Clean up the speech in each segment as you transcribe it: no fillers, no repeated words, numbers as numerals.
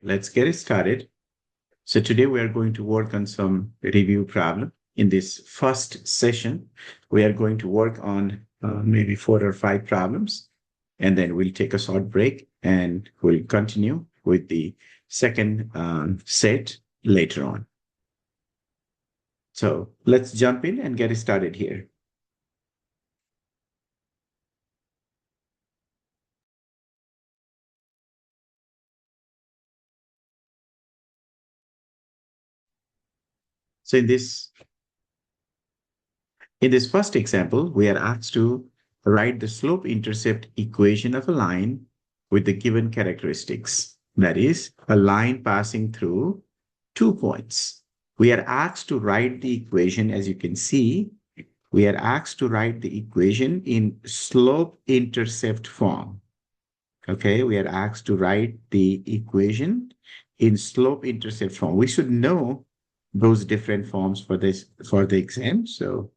let's get it started. So today we are going to work on some review problem. In this first session, we are going to work on maybe 4 or 5 problems, and then we'll take a short break and we'll continue with the second set later on. So let's jump in and get it started here. So in this first example, we are asked to write the slope-intercept equation of a line with the given characteristics. That is, a line passing through 2 points. We are asked to write the equation, as you can see, we are asked to write the equation in slope-intercept form. Okay, we are asked to write the equation in slope-intercept form. We should know those different forms for the exam. So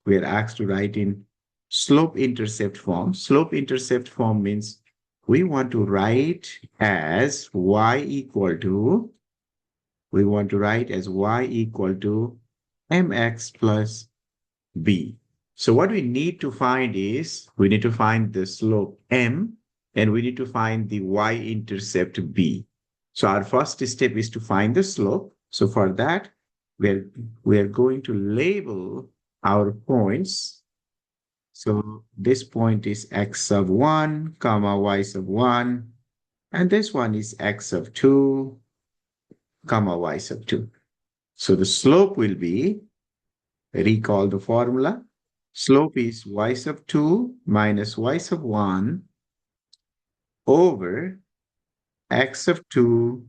we are asked to write in slope-intercept form. Slope-intercept form means we want to write as y equal to mx plus b. So what we need to find is, we need to find the slope m, and we need to find the y-intercept b. So our first step is to find the slope. So for that, we are going to label our points. So this point is x of 1, comma y sub 1, and this one is x of 2, comma y sub 2. So the slope will be, recall the formula, slope is y sub 2 minus y sub 1 over x of 2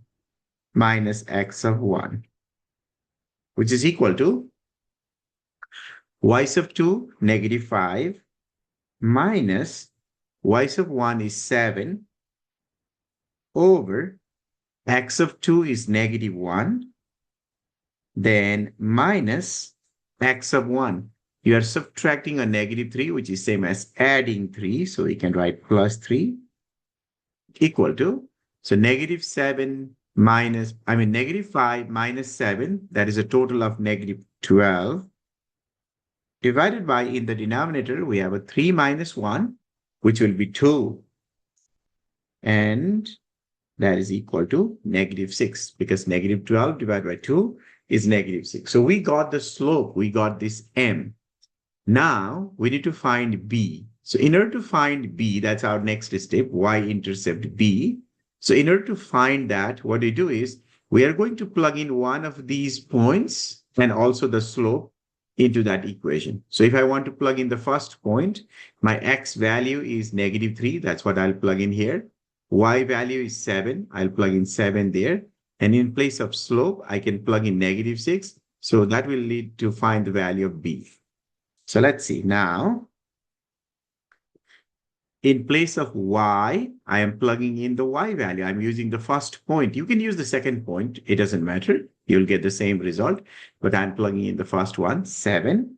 minus x of 1, which is equal to y sub 2, negative 5, minus y sub 1 is 7 over x of 2 is negative 1, then minus x of 1. You are subtracting a negative 3, which is same as adding 3. So we can write plus 3 equal to, so negative 5 minus 7, that is a total of negative 12, divided by, in the denominator, we have a 3 minus 1, which will be 2. And that is equal to negative 6, because negative 12 divided by 2 is negative 6. So we got the slope, we got this m. Now we need to find b. So in order to find b, that's our next step, y-intercept b. So in order to find that, what we do is, we are going to plug in one of these points and also the slope into that equation. So if I want to plug in the first point, my x value is negative 3. That's what I'll plug in here. Y value is 7. I'll plug in 7 there. And in place of slope, I can plug in negative 6. So that will lead to find the value of b. So let's see. Now, in place of y, I am plugging in the y value. I'm using the first point. You can use the second point. It doesn't matter. You'll get the same result. But I'm plugging in the first one, 7,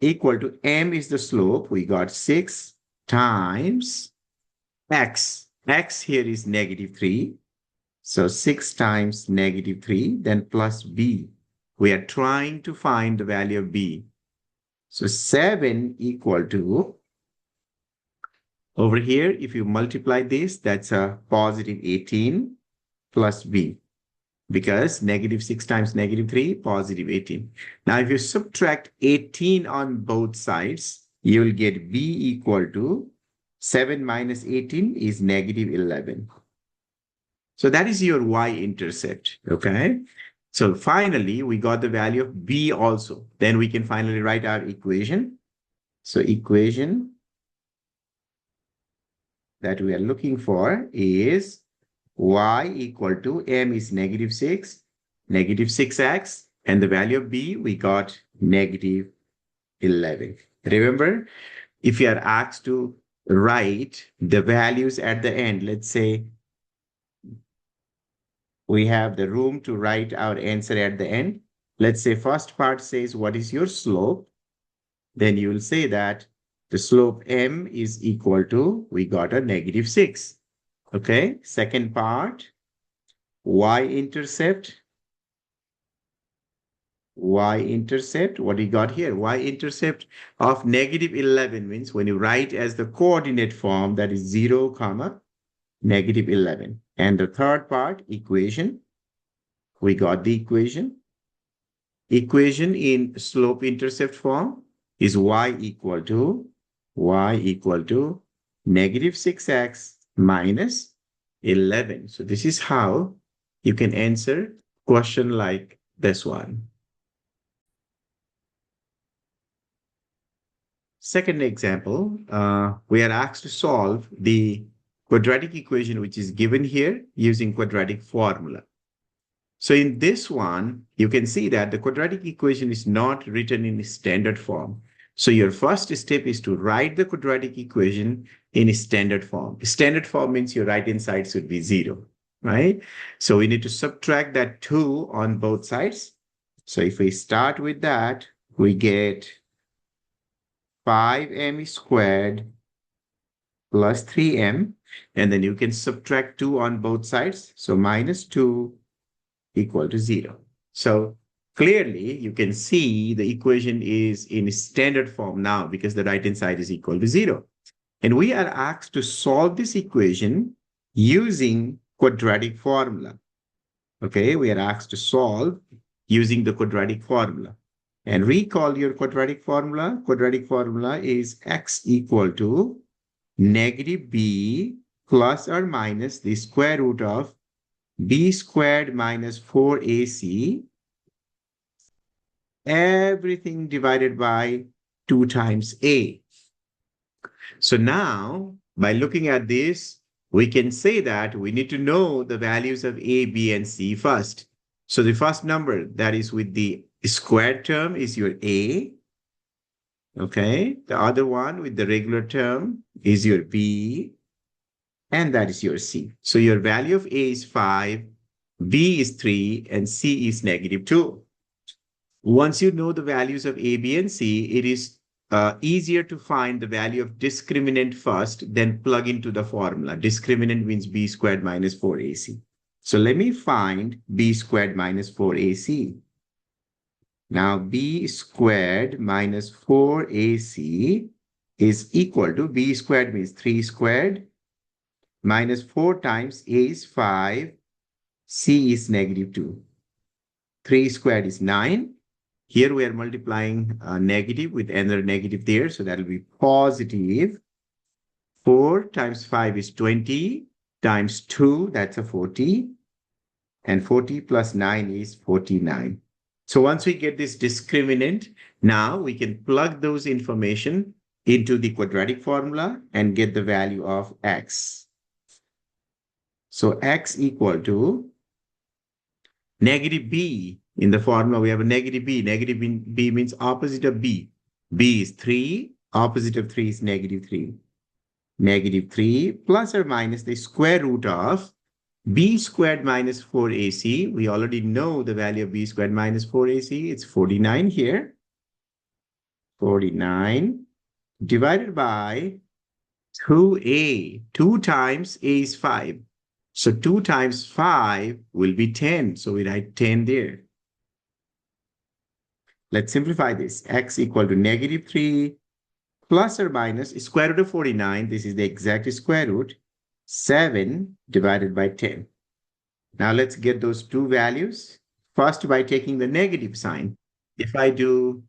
equal to m is the slope. We got 6 times x. X here is negative 3. So 6 times negative 3, then plus b. We are trying to find the value of b. So 7 equal to, over here, if you multiply this, that's a positive 18 plus b, because negative 6 times negative 3, positive 18. Now, if you subtract 18 on both sides, you will get b equal to 7 minus 18 is negative 11. So that is your y-intercept, okay? So finally, we got the value of b also. Then we can finally write our equation. So equation that we are looking for is y equal to m is negative 6, negative 6x, and the value of b, we got negative 11. Remember, if you are asked to write the values at the end, let's say we have the room to write our answer at the end. Let's say first part says, what is your slope? Then you will say that the slope m is equal to, we got a negative 6. Okay, second part, y-intercept, y-intercept, what we got here? Y-intercept of negative 11 means when you write as the coordinate form, that is 0, comma, negative 11. And the third part, equation. We got the equation. Equation in slope-intercept form is y equal to negative 6x minus 11. So this is how you can answer question like this one. Second example, we are asked to solve the quadratic equation which is given here using quadratic formula. So in this one, you can see that the quadratic equation is not written in standard form. So your first step is to write the quadratic equation in standard form. Standard form means your right-hand side should be 0, right? So we need to subtract that 2 on both sides. So if we start with that, we get 5m squared plus 3m. And then you can subtract 2 on both sides. So minus 2 equal to 0. So clearly, you can see the equation is in standard form now because the right-hand side is equal to 0. And we are asked to solve this equation using quadratic formula. Okay, we are asked to solve using the quadratic formula. And recall your quadratic formula. Quadratic formula is x equal to negative b plus or minus the square root of b squared minus 4ac, everything divided by 2 times a. So now, by looking at this, we can say that we need to know the values of a, b, and c first. So the first number that is with the squared term is your a. Okay, the other one with the regular term is your b, and that is your c. So your value of a is 5, b is 3, and c is negative 2. Once you know the values of a, b, and c, it is easier to find the value of discriminant first, then plug into the formula. Discriminant means b squared minus 4ac. So let me find b squared minus 4ac. Now b squared minus 4ac is equal to b squared means 3 squared minus 4 times a is 5, c is negative 2. 3 squared is 9. Here we are multiplying negative with another negative there, so that will be positive. 4 times 5 is 20, times 2, that's a 40. And 40 plus 9 is 49. So once we get this discriminant, now we can plug those information into the quadratic formula and get the value of x. So x equal to negative b. In the formula, we have a negative b. Negative b means opposite of b. b is 3. Opposite of 3 is negative 3. Negative 3 plus or minus the square root of b squared minus 4ac. We already know the value of b squared minus 4ac. It's 49 here. 49 divided by 2a. 2 times a is 5. So 2 times 5 will be 10. So we write 10 there. Let's simplify this. X equal to negative 3 plus or minus square root of 49. This is the exact square root. 7 divided by 10. Now let's get those two values. First, by taking the negative sign. If I do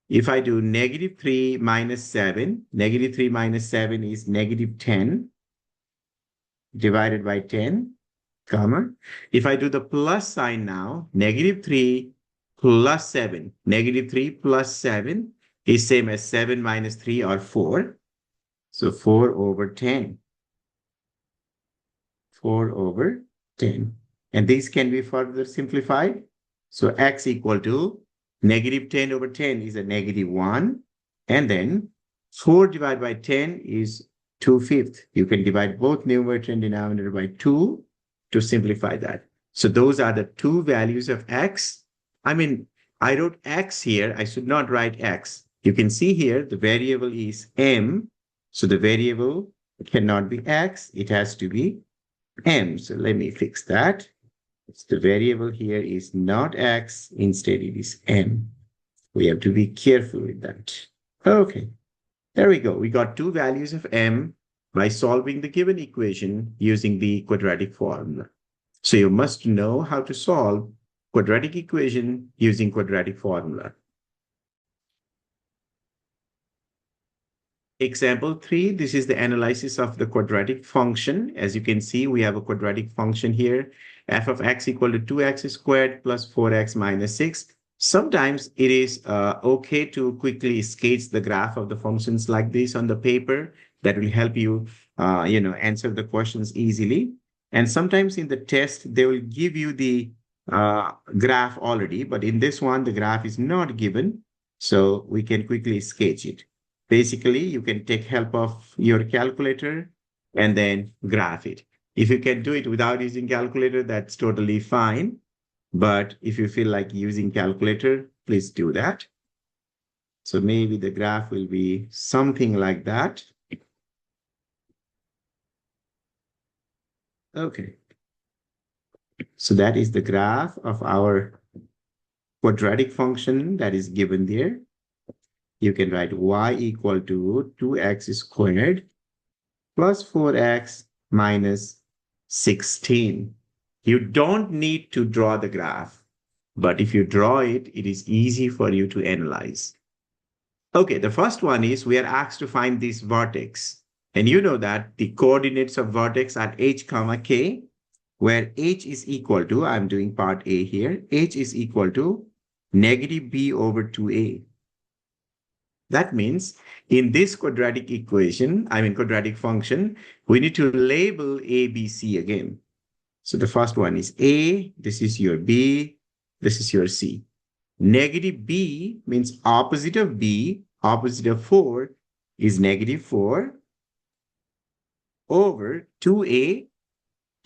negative 3 minus 7, negative 3 minus 7 is negative 10 divided by 10, comma. If I do the plus sign now, negative 3 plus 7. Negative 3 plus 7 is same as 7 minus 3 or 4. So 4 over 10. 4 over 10. And these can be further simplified. So x equal to negative 10 over 10 is a negative 1. And then 4 divided by 10 is 2/5. You can divide both numerator and denominator by 2 to simplify that. So those are the two values of x. I mean, I wrote x here. I should not write x. You can see here the variable is m. So the variable cannot be x. It has to be m. So let me fix that. The variable here is not x, instead it is m. We have to be careful with that. Okay, there we go. We got two values of m by solving the given equation using the quadratic formula. So you must know how to solve quadratic equation using quadratic formula. Example 3, this is the analysis of the quadratic function. As you can see, we have a quadratic function here, f of x equal to 2x squared plus 4x minus 6. Sometimes it is okay to quickly sketch the graph of the functions like this on the paper. That will help you, answer the questions easily. And sometimes in the test, they will give you the graph already, but in this one, the graph is not given. So we can quickly sketch it. Basically, you can take help of your calculator and then graph it. If you can do it without using calculator, that's totally fine. But if you feel like using calculator, please do that. So maybe the graph will be something like that. Okay. So that is the graph of our quadratic function that is given there. You can write y equal to 2x squared plus 4x minus 16. You don't need to draw the graph, but if you draw it, it is easy for you to analyze. Okay, the first one is we are asked to find this vertex. And you know that the coordinates of vertex are h comma k, where h is equal to, I'm doing part A here, h is equal to negative b over 2a. That means in this quadratic quadratic function, we need to label A, B, C again. So the first one is A, this is your B, this is your C. Negative B means opposite of B, opposite of 4 is negative 4 over 2A,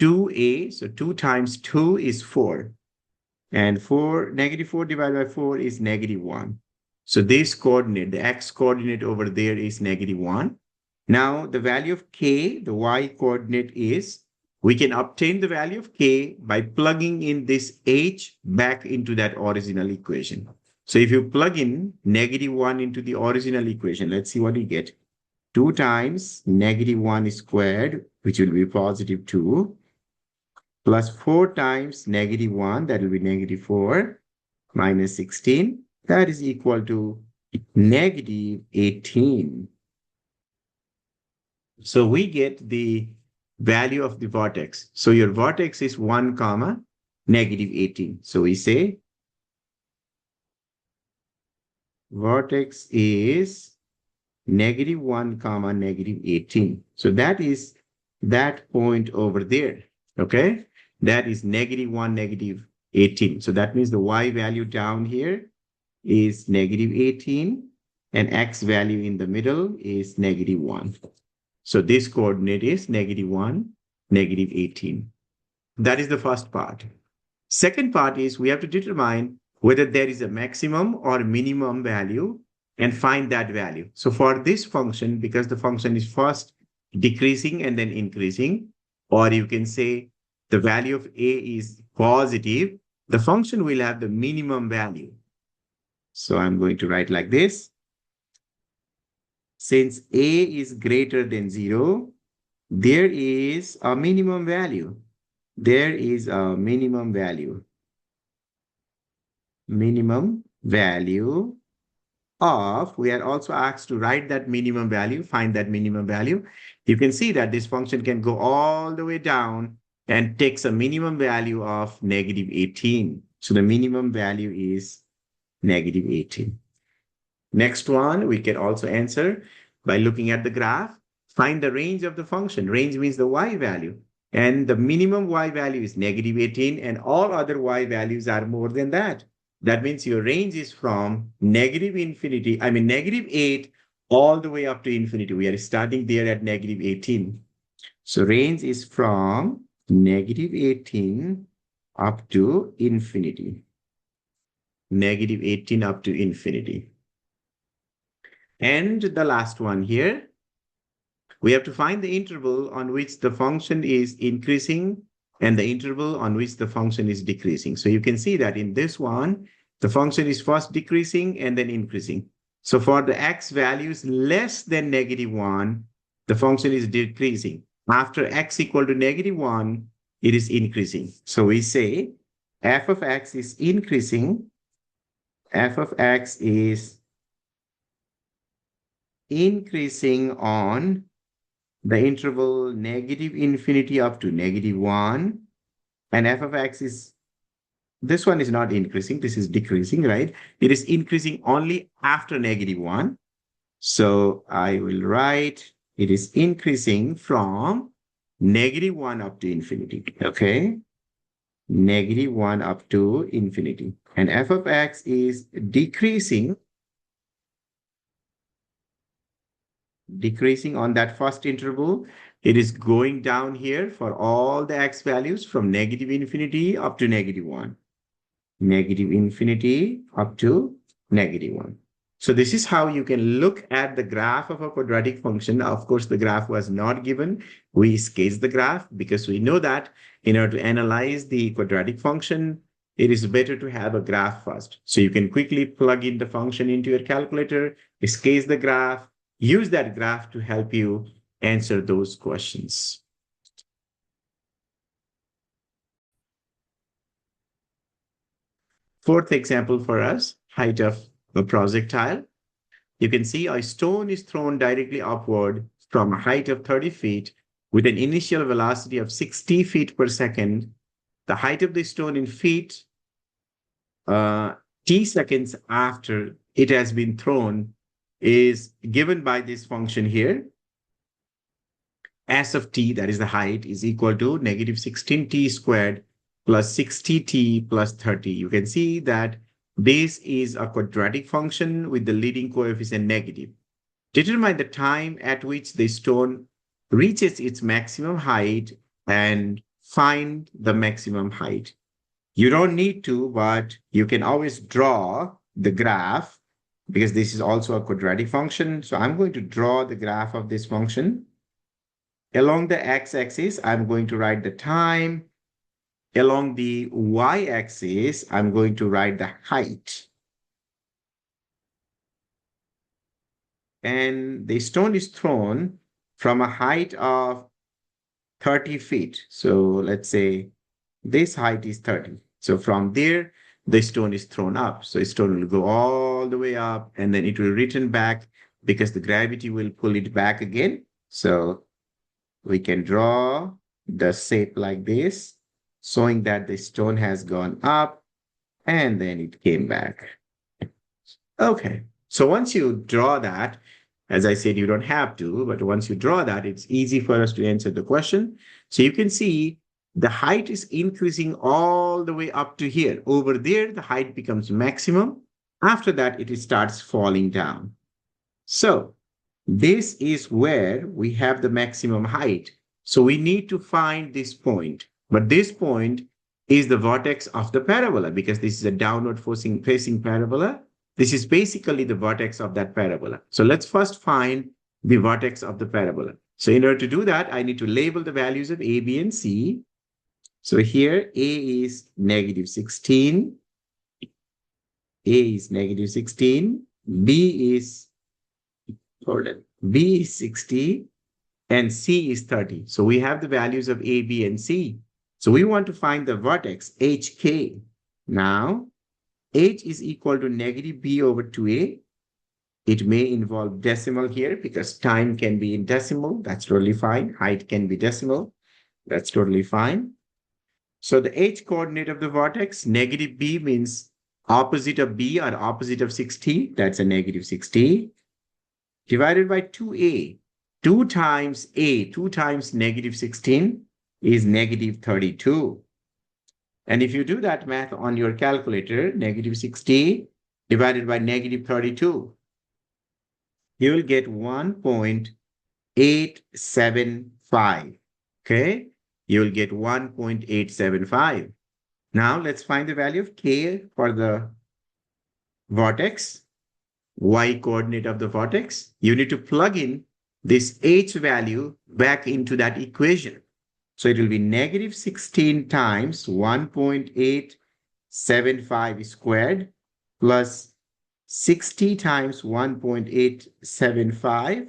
2A, so 2 times 2 is 4. And negative 4 divided by 4 is negative 1. So this coordinate, the x coordinate over there is negative 1. Now the value of k, the y coordinate is, we can obtain the value of k by plugging in this h back into that original equation. So if you plug in negative 1 into the original equation, let's see what you get. 2 times negative 1 squared, which will be positive 2, plus 4 times negative 1, that will be negative 4, minus 16. That is equal to negative 18. So we get the value of the vertex. So your vertex is 1 comma negative 18. So we say vertex is negative 1 comma negative 18. So that is that point over there. Okay. That is negative 1, negative 18. So that means the y value down here is negative 18 and x value in the middle is negative 1. So this coordinate is negative 1, negative 18. That is the first part. Second part is we have to determine whether there is a maximum or minimum value and find that value. So for this function, because the function is first decreasing and then increasing, or you can say the value of a is positive, the function will have the minimum value. So I'm going to write like this. Since a is greater than 0, there is a minimum value. There is a minimum value. Minimum value of, we are also asked to write that minimum value, find that minimum value. You can see that this function can go all the way down and takes a minimum value of negative 18. So the minimum value is negative 18. Next one, we can also answer by looking at the graph. Find the range of the function. Range means the y value. And the minimum y value is negative 18 and all other y values are more than that. That means your range is from negative 8 all the way up to infinity. We are starting there at negative 18. So range is from negative 18 up to infinity. Negative 18 up to infinity. And the last one here, we have to find the interval on which the function is increasing and the interval on which the function is decreasing. So you can see that in this one, the function is first decreasing and then increasing. So for the x values less than -1, the function is decreasing. After x equal to -1, it is increasing. So we say f of x is increasing. F of x is increasing on the interval -∞ up to -1. And f of x is, this one is not increasing, this is decreasing, right? It is increasing only after -1. So I will write it is increasing from -1 up to infinity, okay? -1 up to infinity. And f of x is decreasing on that first interval. It is going down here for all the x values from -∞ up to -1. -∞ up to -1. So this is how you can look at the graph of a quadratic function. Of course, the graph was not given. We sketched the graph because we know that in order to analyze the quadratic function, it is better to have a graph first. So you can quickly plug in the function into your calculator, sketch the graph, use that graph to help you answer those questions. Fourth example for us, height of a projectile. You can see a stone is thrown directly upward from a height of 30 feet with an initial velocity of 60 feet per second. The height of the stone in feet, t seconds after it has been thrown, is given by this function here. S of t, that is the height, is equal to -16t squared plus 60t plus 30. You can see that this is a quadratic function with the leading coefficient negative. Determine the time at which the stone reaches its maximum height and find the maximum height. You don't need to, but you can always draw the graph because this is also a quadratic function. So I'm going to draw the graph of this function. Along the x-axis, I'm going to write the time. Along the y-axis, I'm going to write the height. And the stone is thrown from a height of 30 feet. So let's say this height is 30. So from there, the stone is thrown up. So the stone will go all the way up and then it will return back because the gravity will pull it back again. So we can draw the shape like this, showing that the stone has gone up and then it came back. Okay, so once you draw that, as I said, you don't have to, but once you draw that, it's easy for us to answer the question. So you can see the height is increasing all the way up to here. Over there, the height becomes maximum. After that, it starts falling down. So this is where we have the maximum height. So we need to find this point. But this point is the vertex of the parabola because this is a downward facing parabola. This is basically the vertex of that parabola. So let's first find the vertex of the parabola. So in order to do that, I need to label the values of A, B, and C. So here, A is -16. A is -16. B is, B is 60 and C is 30. So we have the values of A, B, and C. So we want to find the vertex HK. Now, H is equal to -b over 2a. It may involve decimal here because time can be in decimal. That's totally fine. Height can be decimal. That's totally fine. So the H coordinate of the vertex, -b means opposite of b or opposite of 60. That's a -60. Divided by 2a. 2 times a, 2 times -16 is -32. And if you do that math on your calculator, -60 divided by -32, you will get 1.875. Okay? You will get 1.875. Now let's find the value of k for the vertex, y coordinate of the vertex. You need to plug in this h value back into that equation. So it will be negative 16 times 1.875 squared plus 60 times 1.875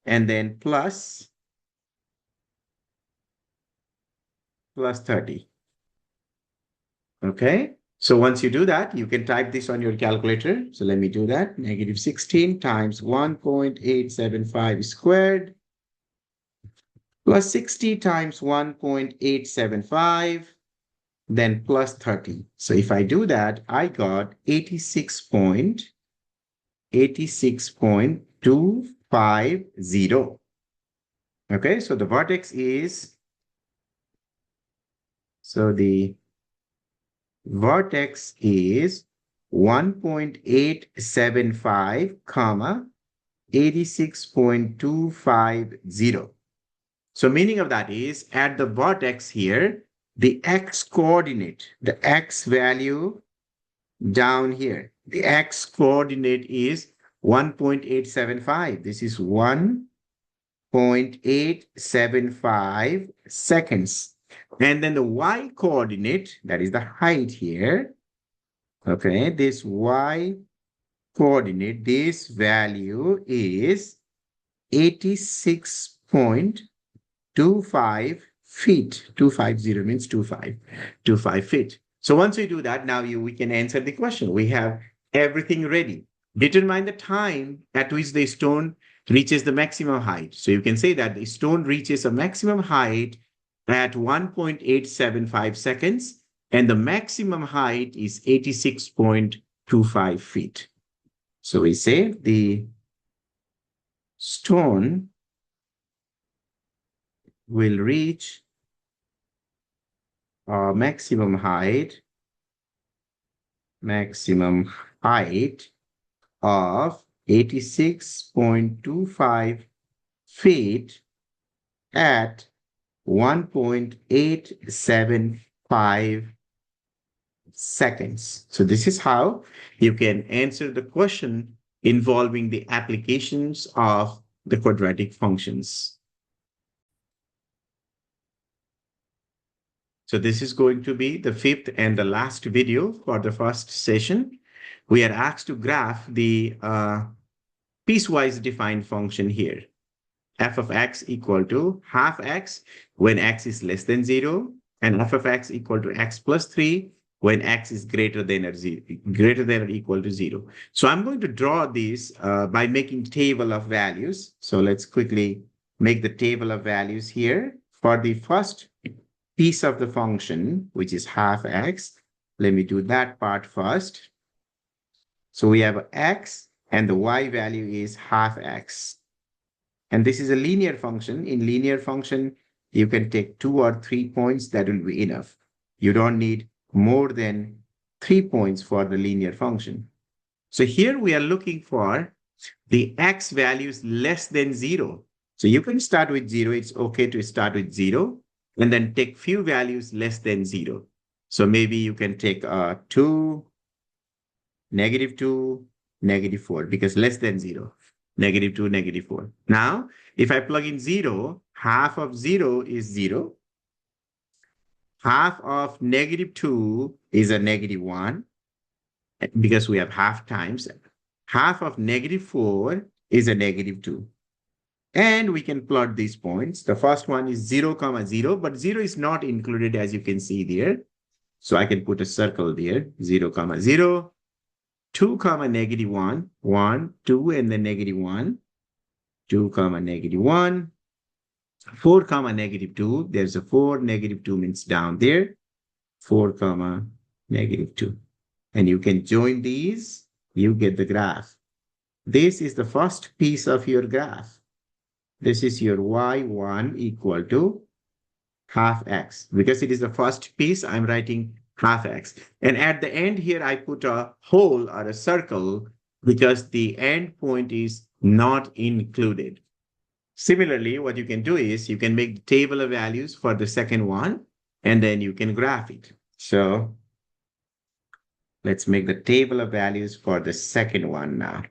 and then plus 30. Okay. So once you do that, you can type this on your calculator. So let me do that. Negative 16 times 1.875 squared plus 60 times 1.875, then plus 30. So if I do that, I got 86.250. Okay, so the vertex is, so the vertex is 1.875, comma, 86.250. So meaning of that is at the vertex here, the x coordinate, the x value down here, the x coordinate is 1.875. This is 1.875 seconds. And then the y coordinate, that is the height here. Okay, this y coordinate, this value is 86.25 feet. 250 means 25 feet. So once we do that, now we can answer the question. We have everything ready. Determine the time at which the stone reaches the maximum height. So you can say that the stone reaches a maximum height at 1.875 seconds, and the maximum height is 86.25 feet. So we say the stone will reach a maximum height of 86.25 feet at 1.875 seconds. So this is how you can answer the question involving the applications of the quadratic functions. So this is going to be the fifth and the last video for the first session. We are asked to graph the piecewise defined function here. F of x equal to half x when x is less than 0, and f of x equal to x plus 3 when x is greater than or equal to 0. So I'm going to draw this by making table of values. So let's quickly make the table of values here. For the first piece of the function, which is half x, let me do that part first. So we have x and the y value is half x. And this is a linear function. In linear function, you can take 2 or 3 points, that will be enough. You don't need more than 3 points for the linear function. So here we are looking for the x values less than 0. So you can start with 0. It's okay to start with 0 and then take few values less than 0. So maybe you can take 2, negative 2, negative 4, because less than 0. Negative 2, negative 4. Now, if I plug in 0, half of 0 is 0. Half of negative 2 is a negative 1, because we have half times. Half of negative 4 is a negative 2. And we can plot these points. The first one is 0, 0, but 0 is not included, as you can see there. So I can put a circle there, 0, 0. 2, negative 1, 1, 2, and then negative 1, 2, negative 1, 4, negative 2, there's a 4, negative 2 means down there, 4, negative 2. And you can join these, you get the graph. This is the first piece of your graph. This is your y1 equal to half x. Because it is the first piece, I'm writing half x. And at the end here, I put a hole or a circle because the end point is not included. Similarly, what you can do is you can make the table of values for the second one, and then you can graph it. So let's make the table of values for the second one now.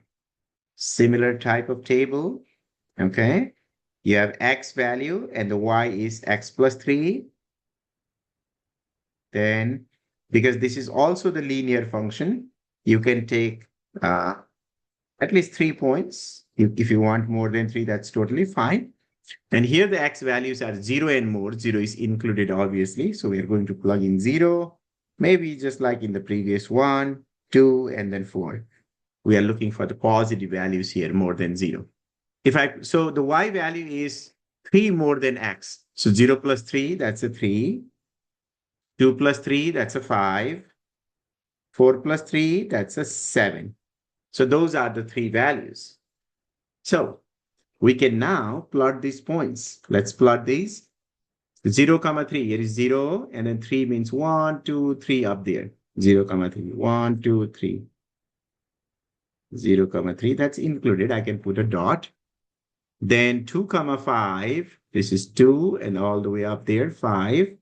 Similar type of table, okay? You have x value and the y is x plus 3. Then, because this is also the linear function, you can take at least 3 points. If you want more than 3, that's totally fine. And here the x values are 0 and more. 0 is included, obviously. So we are going to plug in 0, maybe just like in the previous one, 2, and then 4. We are looking for the positive values here, more than 0. So the y value is 3 more than x. So 0 plus 3, that's a 3. 2 plus 3, that's a 5. 4 plus 3, that's a 7. So those are the 3 values. So we can now plot these points. Let's plot these. 0, 3. Here is 0, and then 3 means 1, 2, 3 up there. 0, 3. 1, 2, 3. 0, 3. That's included. I can put a dot. Then 2, 5. This is 2, and all the way up there, 5.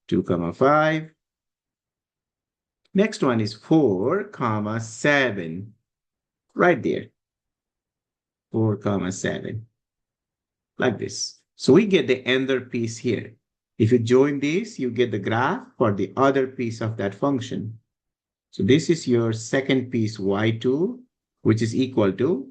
2, 5. Next one is 4, 7. Right there. 4, 7. Like this. So we get the other piece here. If you join this, you get the graph for the other piece of that function. So this is your second piece, y2, which is equal to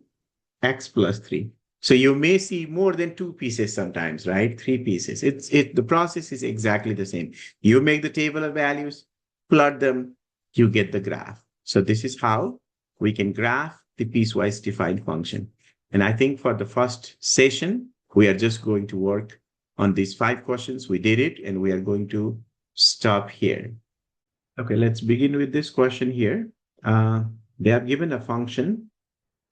x plus 3. So you may see more than 2 pieces sometimes, right? 3 pieces. The process is exactly the same. You make the table of values, plot them, you get the graph. So this is how we can graph the piecewise defined function. And I think for the first session, we are just going to work on these 5 questions. We did it, and we are going to stop here. Okay, let's begin with this question here. They have given a function,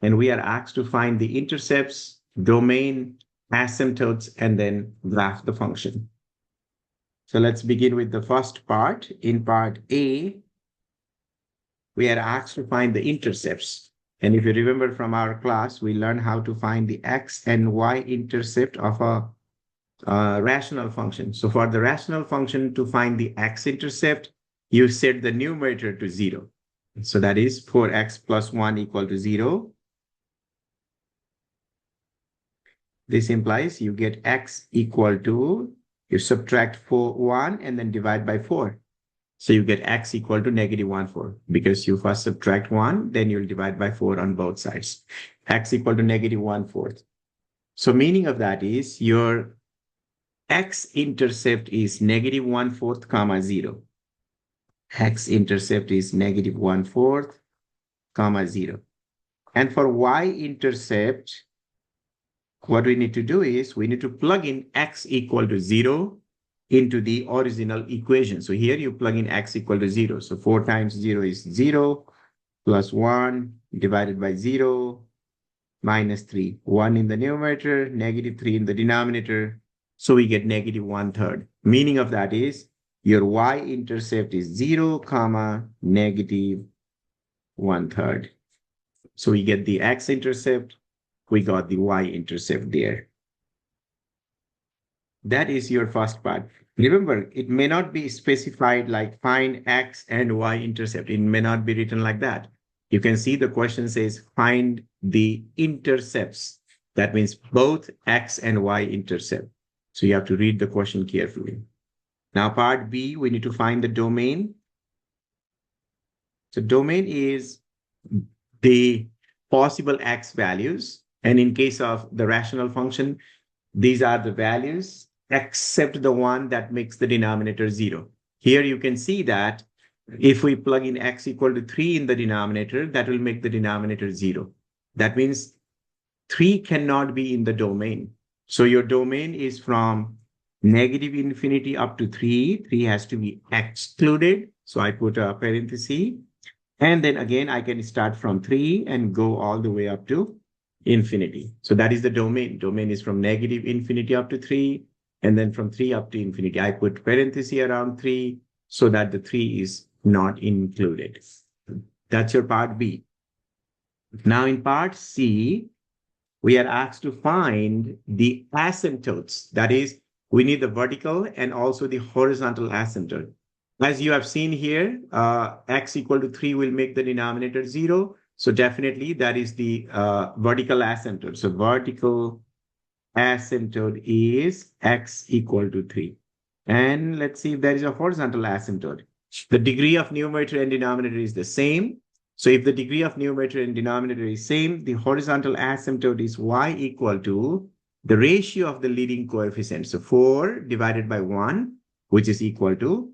and we are asked to find the intercepts, domain, asymptotes, and then graph the function. So let's begin with the first part. In part A, we are asked to find the intercepts. And if you remember from our class, we learned how to find the x and y intercept of a rational function. So for the rational function to find the x-intercept, you set the numerator to 0. So that is 4x plus 1 equal to 0. This implies you get x equal to, you subtract 1 and then divide by 4. So you get x equal to negative 1, 4. Because you first subtract 1, then you'll divide by 4 on both sides. X equal to negative 1, 4. So meaning of that is your x-intercept is negative 1, 4, 0. X-intercept is negative 1, 4, 0. And for y-intercept, what we need to do is we need to plug in x equal to 0 into the original equation. So here you plug in x equal to 0. So 4 times 0 is 0 plus 1 divided by 0 minus 3. 1 in the numerator, negative 3 in the denominator. So we get negative 1/3. Meaning of that is your y-intercept is 0, negative 1/3. So we get the x-intercept. We got the y-intercept there. That is your first part. Remember, it may not be specified like find x and y-intercept. It may not be written like that. You can see the question says find the intercepts. That means both x and y-intercept. So you have to read the question carefully. Now part B, we need to find the domain. So domain is the possible x values. And in case of the rational function, these are the values except the one that makes the denominator 0. Here you can see that if we plug in x equal to 3 in the denominator, that will make the denominator 0. That means 3 cannot be in the domain. So your domain is from negative infinity up to 3. 3 has to be excluded. So I put a parenthesis. And then again, I can start from 3 and go all the way up to infinity. So that is the domain. Domain is from negative infinity up to 3. And then from 3 up to infinity. I put parenthesis around 3 so that the 3 is not included. That's your part B. Now in part C, we are asked to find the asymptotes. That is, we need the vertical and also the horizontal asymptote. As you have seen here, x equal to 3 will make the denominator 0. So definitely that is the vertical asymptote. So vertical asymptote is x equal to 3. And let's see if there is a horizontal asymptote. The degree of numerator and denominator is the same. So if the degree of numerator and denominator is same, the horizontal asymptote is y equal to the ratio of the leading coefficients. So 4 divided by 1, which is equal to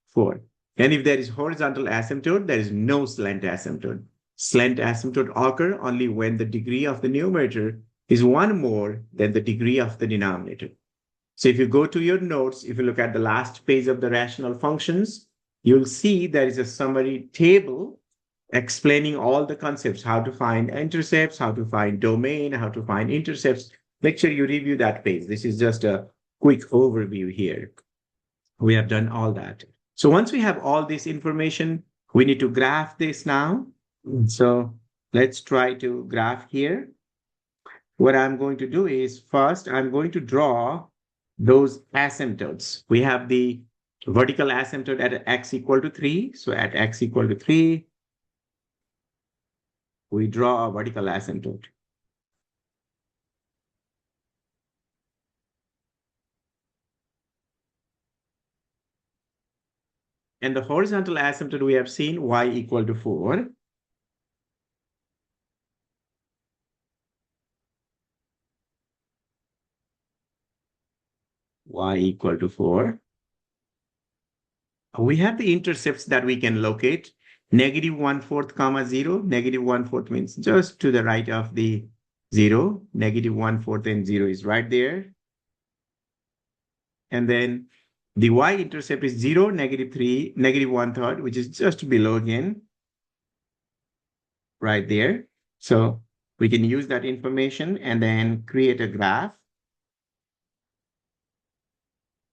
4. And if there is horizontal asymptote, there is no slant asymptote. Slant asymptote occur only when the degree of the numerator is 1 more than the degree of the denominator. So if you go to your notes, if you look at the last page of the rational functions, you'll see there is a summary table explaining all the concepts, how to find intercepts, how to find domain, how to find intercepts. Make sure you review that page. This is just a quick overview here. We have done all that. So once we have all this information, we need to graph this now. So let's try to graph here. What I'm going to do is first, I'm going to draw those asymptotes. We have the vertical asymptote at x equal to 3. So at x equal to 3, we draw a vertical asymptote. And the horizontal asymptote we have seen y equal to 4. Y equal to 4. We have the intercepts that we can locate. Negative 1/4 comma 0. Negative 1/4 means just to the right of the 0. Negative 1/4 and 0 is right there. And then the y-intercept is 0, negative 3, negative 1/3, which is just below again, right there. So we can use that information and then create a graph.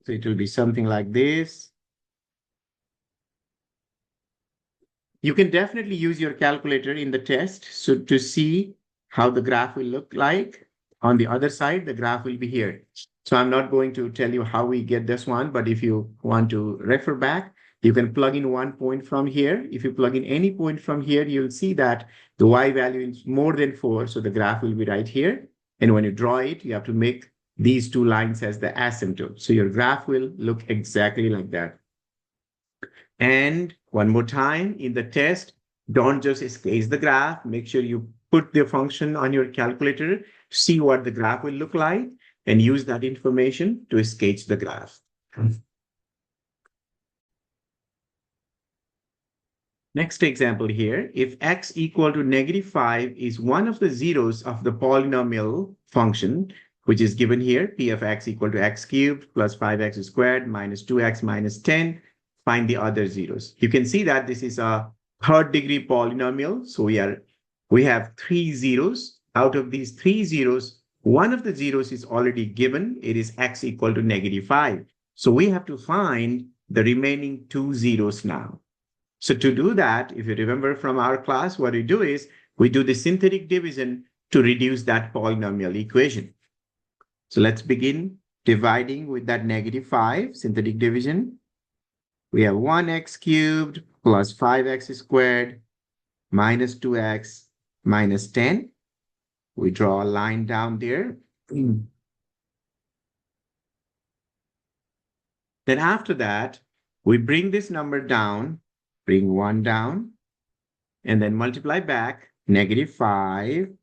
So it will be something like this. You can definitely use your calculator in the test so to see how the graph will look like. On the other side, the graph will be here. So I'm not going to tell you how we get this one, but if you want to refer back, you can plug in one point from here. If you plug in any point from here, you'll see that the y value is more than 4. So the graph will be right here. And when you draw it, you have to make these two lines as the asymptote. So your graph will look exactly like that. And one more time in the test, don't just sketch the graph. Make sure you put the function on your calculator to see what the graph will look like and use that information to sketch the graph. Next example here, if x equal to -5 is one of the zeros of the polynomial function, which is given here, p of x equal to x cubed plus 5x squared minus 2x minus 10, find the other zeros. You can see that this is a third degree polynomial. So we have 3 zeros. Out of these 3 zeros, one of the zeros is already given. It is x equal to -5. So we have to find the remaining 2 zeros now. So to do that, if you remember from our class, what we do is we do the synthetic division to reduce that polynomial equation. So let's begin dividing with that -5, synthetic division. We have 1x cubed plus 5x squared minus 2x minus 10. We draw a line down there. Then after that, we bring this number down, bring 1 down, and then multiply back -5,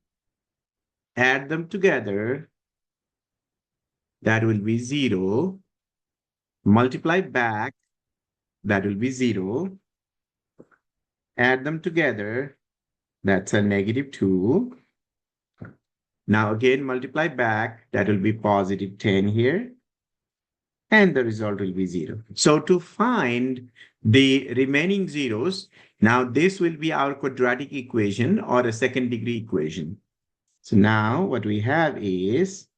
add them together. That will be 0. Multiply back. That will be 0. Add them together. That's a -2. Now again, multiply back. That will be positive 10 here. And the result will be 0. So to find the remaining zeros, now this will be our quadratic equation or a second degree equation. So now what we have is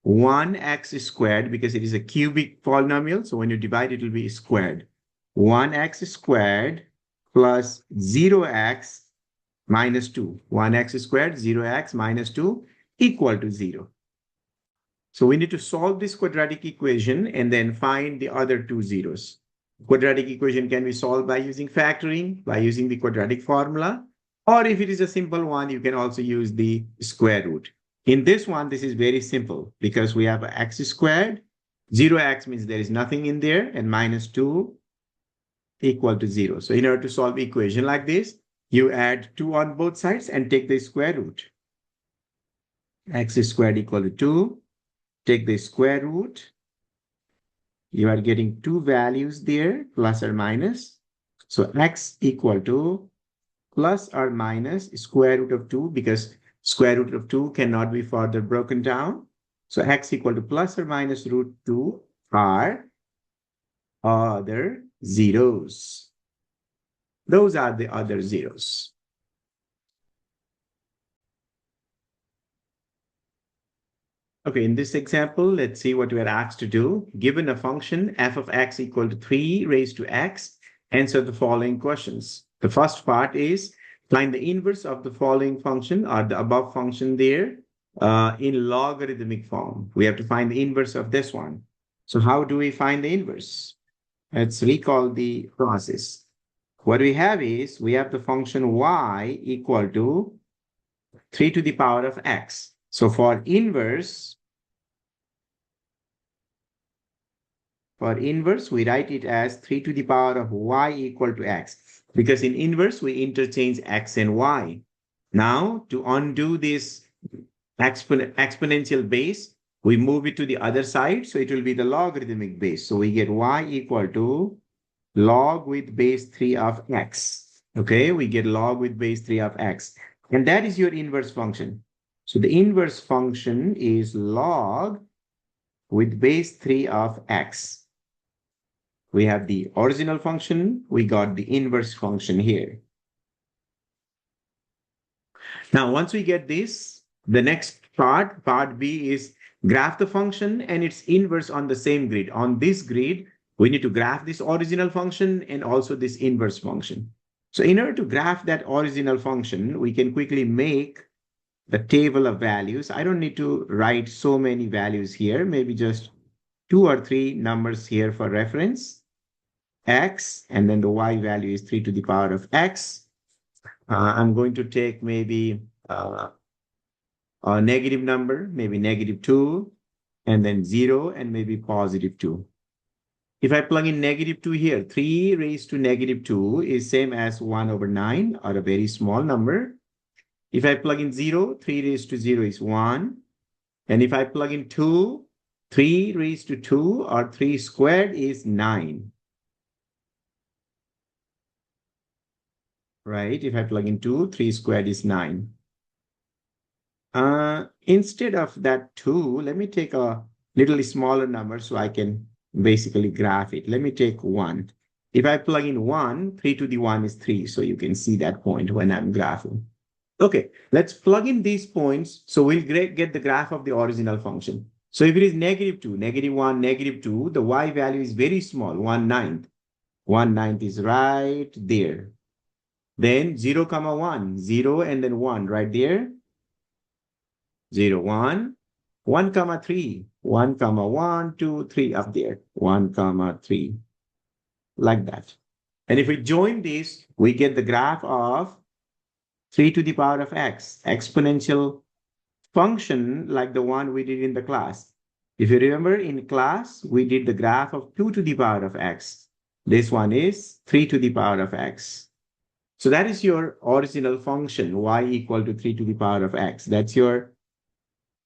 1x squared, because it is a cubic polynomial. So when you divide, it will be squared. 1x squared plus 0x minus 2. 1x squared, 0x minus 2 equal to 0. So we need to solve this quadratic equation and then find the other 2 zeros. Quadratic equation can be solved by using factoring, by using the quadratic formula, or if it is a simple one, you can also use the square root. In this one, this is very simple because we have x squared. 0x means there is nothing in there, and minus 2 equal to 0. So in order to solve equation like this, you add 2 on both sides and take the square root. X squared equal to 2. Take the square root. You are getting two values there, plus or minus. So x equal to plus or minus square root of 2, because square root of 2 cannot be further broken down. So x equal to plus or minus root 2 are other zeros. Those are the other zeros. Okay, in this example, let's see what we are asked to do. Given a function f of x equal to 3 raised to x, answer the following questions. The first part is find the inverse of the following function or the above function there in logarithmic form. We have to find the inverse of this one. So how do we find the inverse? Let's recall the process. What we have is we have the function y equal to 3 to the power of x. So for inverse, we write it as 3 to the power of y equal to x. Because in inverse, we interchange x and y. Now, to undo this exponential base, we move it to the other side. So it will be the logarithmic base. So we get y equal to log with base 3 of x. Okay, we get log with base 3 of x. And that is your inverse function. So the inverse function is log with base 3 of x. We have the original function. We got the inverse function here. Now, once we get this, the next part B, is graph the function and its inverse on the same grid. On this grid, we need to graph this original function and also this inverse function. So in order to graph that original function, we can quickly make the table of values. I don't need to write so many values here, maybe just 2 or 3 numbers here for reference. X, and then the y value is 3 to the power of x. I'm going to take maybe a negative number, maybe negative 2, and then 0, and maybe positive 2. If I plug in negative 2 here, 3 raised to negative 2 is same as 1 over 9, or a very small number. If I plug in 0, 3 raised to 0 is 1. And if I plug in 2, 3 raised to 2 or 3 squared is 9. Right? If I plug in 2, 3 squared is 9. Instead of that 2, let me take a little smaller number so I can basically graph it. Let me take 1. If I plug in 1, 3 to the 1 is 3. So you can see that point when I'm graphing. Okay, let's plug in these points. So we'll get the graph of the original function. So if it is negative 2, negative 1, negative 2, the y value is very small, 1/9. 1/9 is right there. Then 0, 1, 0, and then 1 right there. 0, 1, 1, 3, 1, 1, 2, 3 up there. 1, 3, like that. And if we join this, we get the graph of 3 to the power of x, exponential function like the one we did in the class. If you remember in class, we did the graph of 2 to the power of x. This one is 3 to the power of x. So that is your original function, y equal to 3 to the power of x. That's your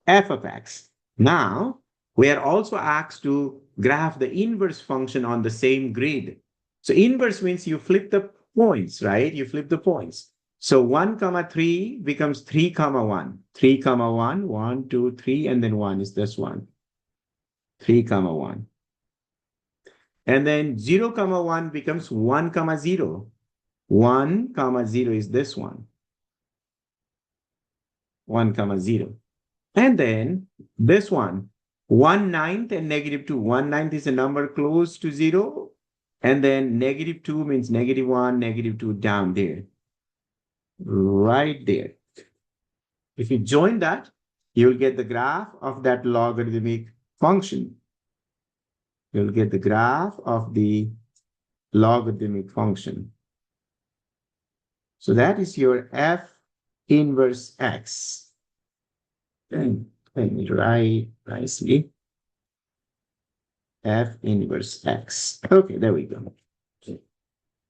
f of x. Now, we are also asked to graph the inverse function on the same grid. So inverse means you flip the points, right? You flip the points. So 1, 3 becomes 3, 1. 3, 1, 1, 2, 3, and then 1 is this one. 3, 1. And then 0, 1 becomes 1, 0. 1, 0 is this one. 1, 0. And then this one, 1/9 and negative 2. 1/9 is a number close to 0. And then negative 2 means negative 1, negative 2 down there. Right there. If you join that, you'll get the graph of that logarithmic function. You'll get the graph of the logarithmic function. So that is your f inverse x. Let me write nicely. F inverse X. Okay, there we go.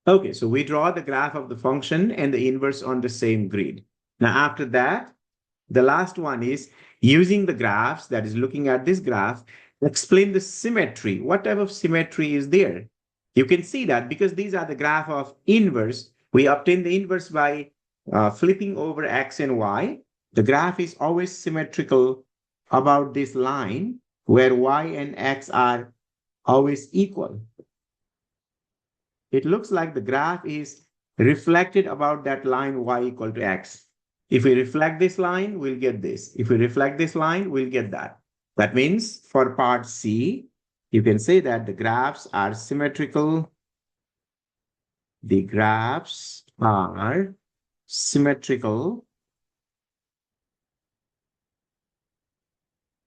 Okay, so we draw the graph of the function and the inverse on the same grid. Now, after that, the last one is using the graphs, that is looking at this graph, explain the symmetry. What type of symmetry is there? You can see that because these are the graph of inverse, we obtain the inverse by flipping over X and Y. The graph is always symmetrical about this line where Y and X are always equal. It looks like the graph is reflected about that line Y equal to X. If we reflect this line, we'll get this. If we reflect this line, we'll get that. That means for part C, you can say that the graphs are symmetrical. The graphs are symmetrical.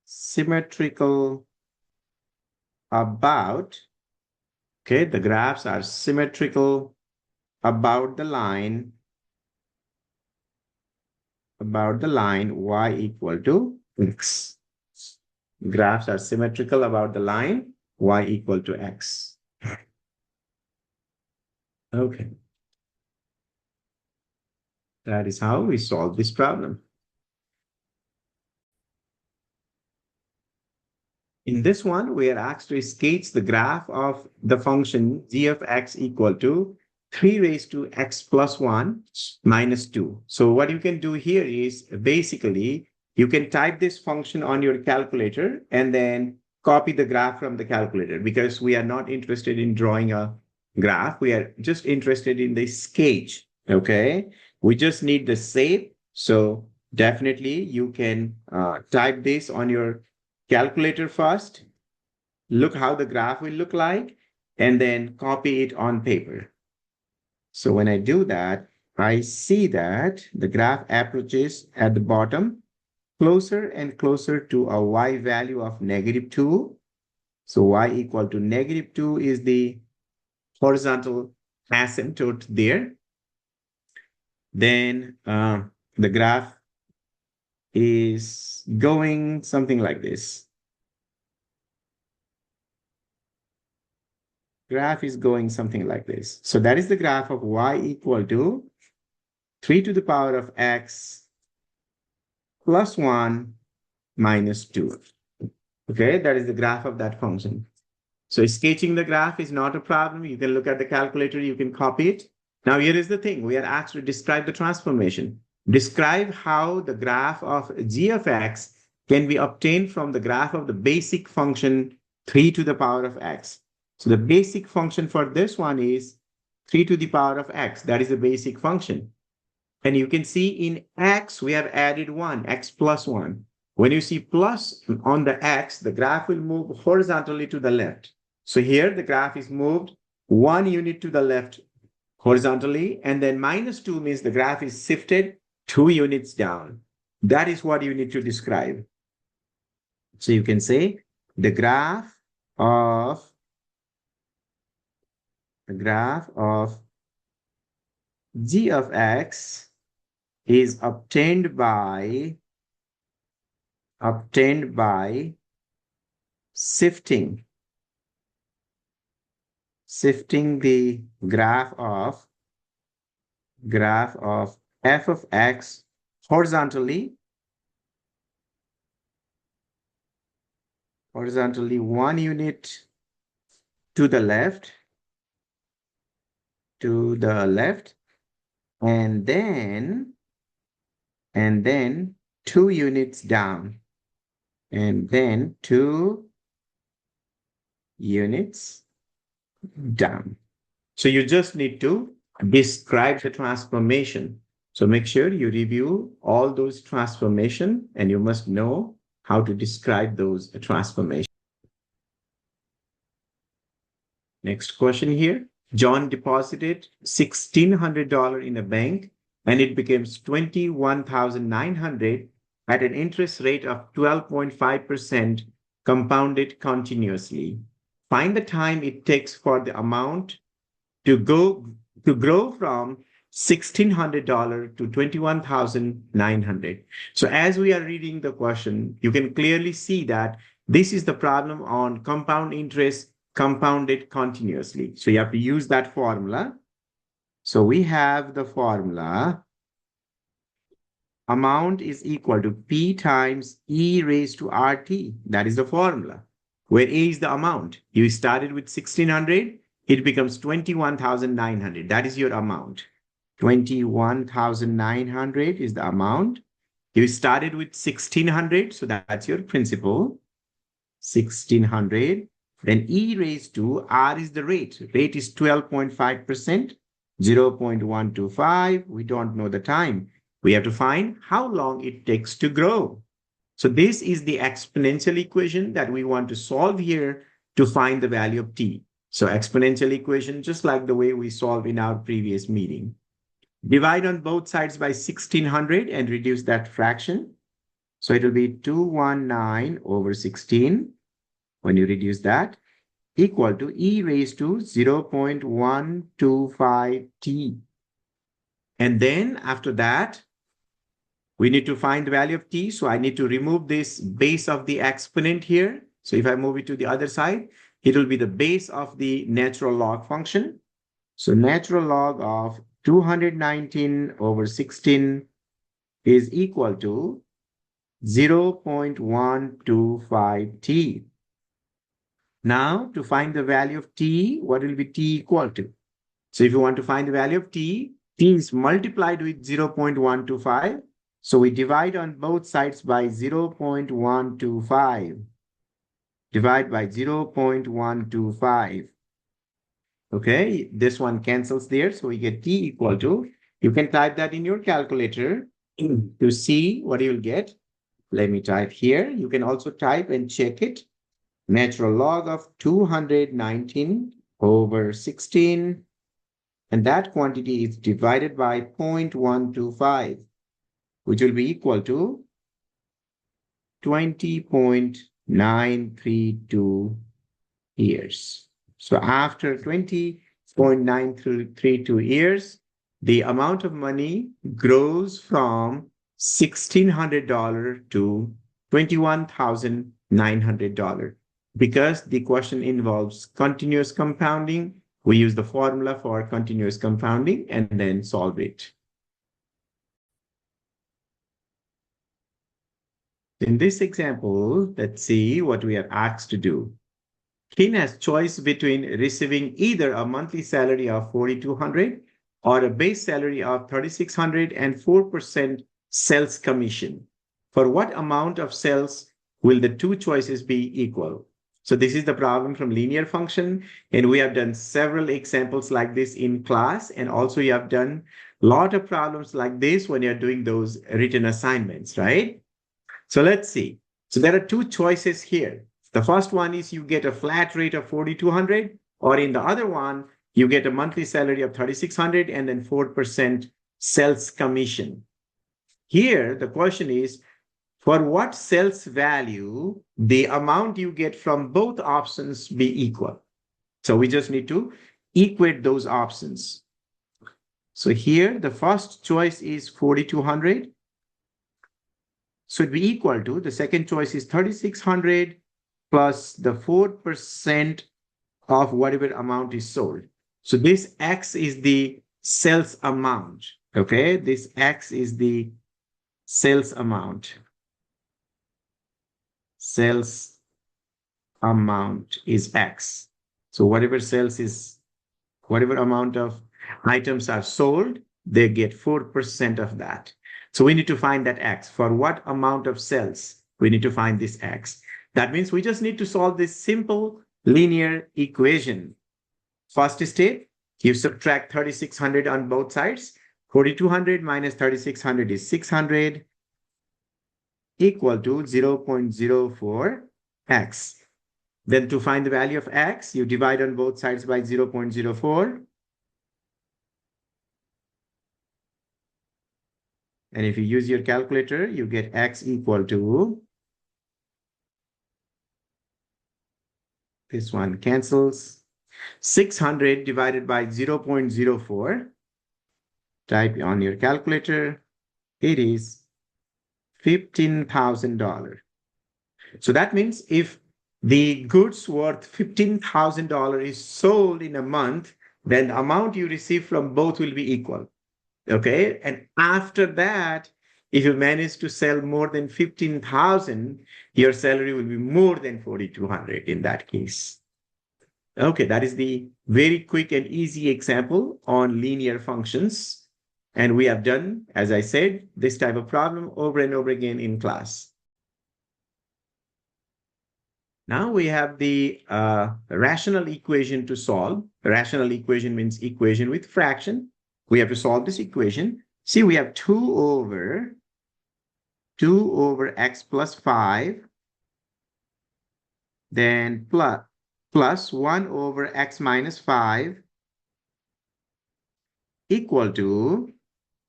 Symmetrical about, okay, the graphs are symmetrical about the line Y equal to X. Graphs are symmetrical about the line Y equal to X. Okay. That is how we solve this problem. In this one, we are asked to sketch the graph of the function g of x equal to 3 raised to x plus 1 minus 2. So what you can do here is basically you can type this function on your calculator and then copy the graph from the calculator because we are not interested in drawing a graph. We are just interested in the sketch. Okay. We just need the shape. So definitely you can type this on your calculator first, look how the graph will look like, and then copy it on paper. So when I do that, I see that the graph approaches at the bottom closer and closer to a y value of -2. So y equal to -2 is the horizontal asymptote there. Then the graph is going something like this. Graph is going something like this. So that is the graph of y equal to 3 to the power of x plus 1 minus 2. Okay, that is the graph of that function. So sketching the graph is not a problem. You can look at the calculator, you can copy it. Now here is the thing. We are asked to describe the transformation. Describe how the graph of g of x can be obtained from the graph of the basic function 3 to the power of x. So the basic function for this one is 3 to the power of x. That is the basic function. And you can see in x, we have added 1, x plus 1. When you see plus on the x, the graph will move horizontally to the left. So here the graph is moved 1 unit to the left horizontally, and then -2 means the graph is shifted 2 units down. That is what you need to describe. So you can say the graph of g of x is obtained by shifting the graph of f of x horizontally 1 unit to the left, and then 2 units down, and then 2 units down. So you just need to describe the transformation. So make sure you review all those transformation, and you must know how to describe those transformations. Next question here. John deposited $1,600 in a bank, and it becomes $21,900 at an interest rate of 12.5% compounded continuously. Find the time it takes for the amount to grow from $1,600 to $21,900. So as we are reading the question, you can clearly see that this is the problem on compound interest compounded continuously. So you have to use that formula. So we have the formula. Amount is equal to P times E raised to RT. That is the formula, where A is the amount. You started with 1,600, it becomes 21,900. That is your amount. 21,900 is the amount. You started with 1,600, so that's your principal. 1,600. Then E raised to R is the rate. Rate is 12.5%, 0.125. We don't know the time. We have to find how long it takes to grow. So this is the exponential equation that we want to solve here to find the value of t. So exponential equation, just like the way we solved in our previous meeting. Divide on both sides by 1,600 and reduce that fraction. So it will be 219 over 16. When you reduce that, equal to e raised to 0.125t. And then after that, we need to find the value of t. So I need to remove this base of the exponent here. So if I move it to the other side, it will be the base of the natural log function. So natural log of 219 over 16 is equal to 0.125t. Now, to find the value of t, what will be t equal to? So if you want to find the value of t, t is multiplied with 0.125. So we divide on both sides by 0.125. Divide by 0.125. Okay, this one cancels there. So we get t equal to, you can type that in your calculator to see what you'll get. Let me type here. You can also type and check it. Natural log of 219 over 16. And that quantity is divided by 0.125, which will be equal to 20.932 years. So after 20.932 years, the amount of money grows from $1,600 to $21,900. Because the question involves continuous compounding, we use the formula for continuous compounding and then solve it. In this example, let's see what we are asked to do. Kin has choice between receiving either a monthly salary of $4,200 or a base salary of $3,600 and 4% sales commission. For what amount of sales will the two choices be equal? So this is the problem from linear function, and we have done several examples like this in class, and also you have done a lot of problems like this when you're doing those written assignments, right? So let's see. So there are two choices here. The first one is you get a flat rate of $4,200, or in the other one, you get a monthly salary of $3,600 and then 4% sales commission. Here, the question is, for what sales value the amount you get from both options be equal? So we just need to equate those options. So here, the first choice is 4,200. So it'd be equal to, the second choice is 3,600 plus the 4% of whatever amount is sold. So this X is the sales amount, okay? This X is the sales amount. Sales amount is X. So whatever sales is, whatever amount of items are sold, they get 4% of that. So we need to find that X. For what amount of sales, we need to find this X. That means we just need to solve this simple linear equation. First step, you subtract 3,600 on both sides. 4,200 minus 3,600 is 600 equal to 0.04x. Then to find the value of x, you divide on both sides by 0.04. And if you use your calculator, you get x equal to, this one cancels, 600 divided by 0.04. type on your calculator. It is $15,000. So that means if the goods worth $15,000 is sold in a month, then the amount you receive from both will be equal. Okay. And after that, if you manage to sell more than 15,000, your salary will be more than 4,200 in that case. Okay. That is the very quick and easy example on linear functions. And we have done, as I said, this type of problem over and over again in class. Now we have the rational equation to solve. Rational equation means equation with fraction. We have to solve this equation. See, we have 2 over x plus 5, then plus 1 over x minus 5 equal to